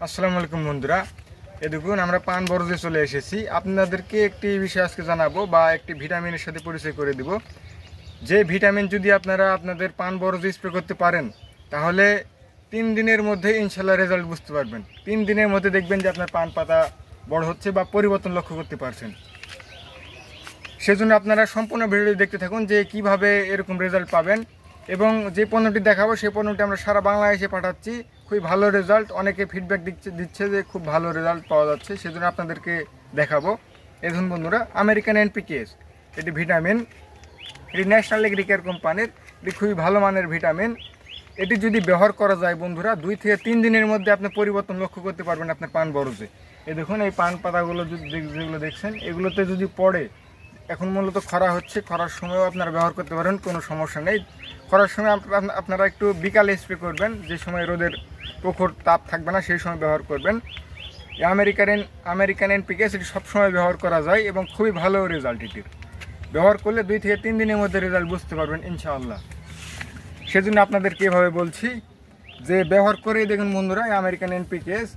আসসালামু আলাইকুম বন্ধুরা, দেখুন আমরা পান বরজে চলে এসেছি। আপনাদেরকে একটি বিষয় আজকে জানাবো বা একটি ভিটামিনের সাথে পরিচয় করে দিব। যে ভিটামিন যদি আপনারা আপনাদের পান বরজে স্প্রে করতে পারেন, তাহলে 3 দিনের মধ্যে ইনশাল্লাহ রেজাল্ট বুঝতে পারবেন। 3 দিনের মধ্যে দেখবেন যে আপনার পান পাতা বড় হচ্ছে বা পরিবর্তন লক্ষ্য করতে পারছেন। সেজন্য আপনারা সম্পূর্ণ ভিডিও দেখতে থাকুন যে কিভাবে এরকম রেজাল্ট পাবেন। এবং যে পণ্যটি দেখাবো সেই পণ্যটি আমরা সারা বাংলাদেশে পাঠাচ্ছি। খুবই ভালো রেজাল্ট, অনেকে ফিডব্যাক দিচ্ছে যে খুব ভালো রেজাল্ট পাওয়া যাচ্ছে, সেজন্য আপনাদেরকে দেখাবো। দেখুন বন্ধুরা, আমেরিকান এনপিকেএস, এটি ভিটামিন, এটি ন্যাশনাল এগ্রিকেয়ার কোম্পানির, এটি খুবই ভালো মানের ভিটামিন। এটি যদি ব্যবহার করা যায় বন্ধুরা, 2 থেকে 3 দিনের মধ্যে আপনি পরিবর্তন লক্ষ্য করতে পারবেন আপনার পান বরজে। দেখুন এই পান পাতাগুলো যেগুলো দেখছেন, এগুলোতে যদি পড়ে, এখন মূলত খরা হচ্ছে, খরার সময়ও আপনারা ব্যবহার করতে পারেন, কোনো সমস্যা নেই। খরার সময় আপনারা একটু বিকালে স্প্রে করবেন, যে সময় রোদের প্রখর তাপ থাকবে না, সেই সময় ব্যবহার করবেন। এই আমেরিকান এনপিকেএস এটি সবসময় ব্যবহার করা যায় এবং খুবই ভালো রেজাল্ট এটির। ব্যবহার করলে 2 থেকে 3 দিনের মধ্যে রেজাল্ট বুঝতে পারবেন ইনশাআল্লাহ। সেজন্য আপনাদেরকে এভাবে বলছি যে ব্যবহার করেই দেখুন বন্ধুরা, এই আমেরিকান এনপিকেএস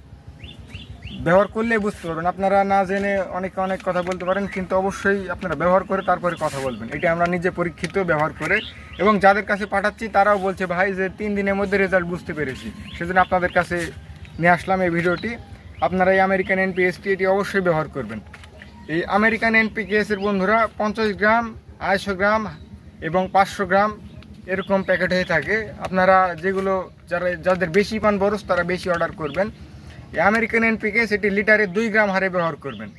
ব্যবহার করলে বুঝতে পারবেন। আপনারা না জেনে অনেক কথা বলতে পারেন, কিন্তু অবশ্যই আপনারা ব্যবহার করে তারপরে কথা বলবেন। এটা আমরা নিজে পরীক্ষিত ব্যবহার করে, এবং যাদের কাছে পাঠাচ্ছি তারাও বলছে ভাই যে 3 দিনের মধ্যে রেজাল্ট বুঝতে পেরেছি। সেজন্য আপনাদের কাছে নিয়ে আসলাম এই ভিডিওটি। আপনারা এই আমেরিকান এনপিকেএসটি এটি অবশ্যই ব্যবহার করবেন। এই আমেরিকান এনপিকেএসের বন্ধুরা 50 গ্রাম, 250 গ্রাম এবং 500 গ্রাম এরকম প্যাকেট হয়ে থাকে। আপনারা যাদের বেশি পান বরজ তারা বেশি অর্ডার করবেন। এই আমেরিকান এনপিকেএস এটি লিটারে 2 গ্রাম হারে ব্যবহার করবেন,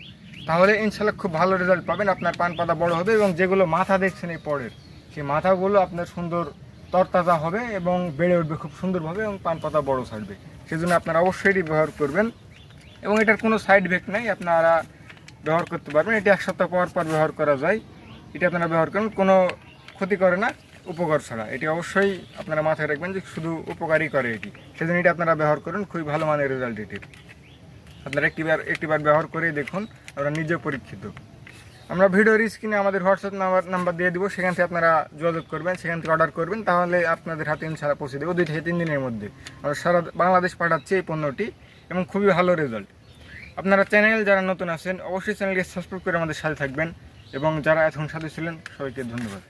তাহলে ইনশাল্লাহ খুব ভালো রেজাল্ট পাবেন। আপনার পান পাতা বড় হবে এবং যেগুলো মাথা দেখছেন এই পরের, সেই মাথাগুলো আপনার সুন্দর তরতাজা হবে এবং বেড়ে উঠবে খুব সুন্দরভাবে এবং পান পাতা বড় ছাড়বে। সেজন্য আপনারা অবশ্যই এটি ব্যবহার করবেন এবং এটার কোনো সাইড ইফেক্ট নেই, আপনারা ব্যবহার করতে পারবেন। এটি 1 সপ্তাহ পর ব্যবহার করা যায়। এটি আপনারা ব্যবহার করুন, কোনো ক্ষতি করে না, উপকার ছাড়া। এটি অবশ্যই আপনারা মাথায় রাখবেন যে শুধু উপকারই করে এটি। সেজন্য এটি আপনারা ব্যবহার করুন, খুবই ভালো মানের রেজাল্ট এটির। আপনারা একটিবার ব্যবহার করে দেখুন, আমরা নিজে পরীক্ষিত। আমরা ভিডিওর স্ক্রিনে আমাদের হোয়াটসঅ্যাপ নাম্বার দিয়ে দিব, সেখান থেকে আপনারা যোগাযোগ করবেন, সেখান থেকে অর্ডার করবেন, তাহলে আপনাদের হাতে ইনশাল্লাহ পৌঁছে দেবো 2 থেকে 3 দিনের মধ্যে। আমরা সারা বাংলাদেশ পাঠাচ্ছি এই পণ্যটি এবং খুবই ভালো রেজাল্ট। আপনারা চ্যানেল যারা নতুন আছেন অবশ্যই চ্যানেলকে সাবস্ক্রাইব করে আমাদের সাথে থাকবেন, এবং যারা এখন সাথে ছিলেন সবাইকে ধন্যবাদ।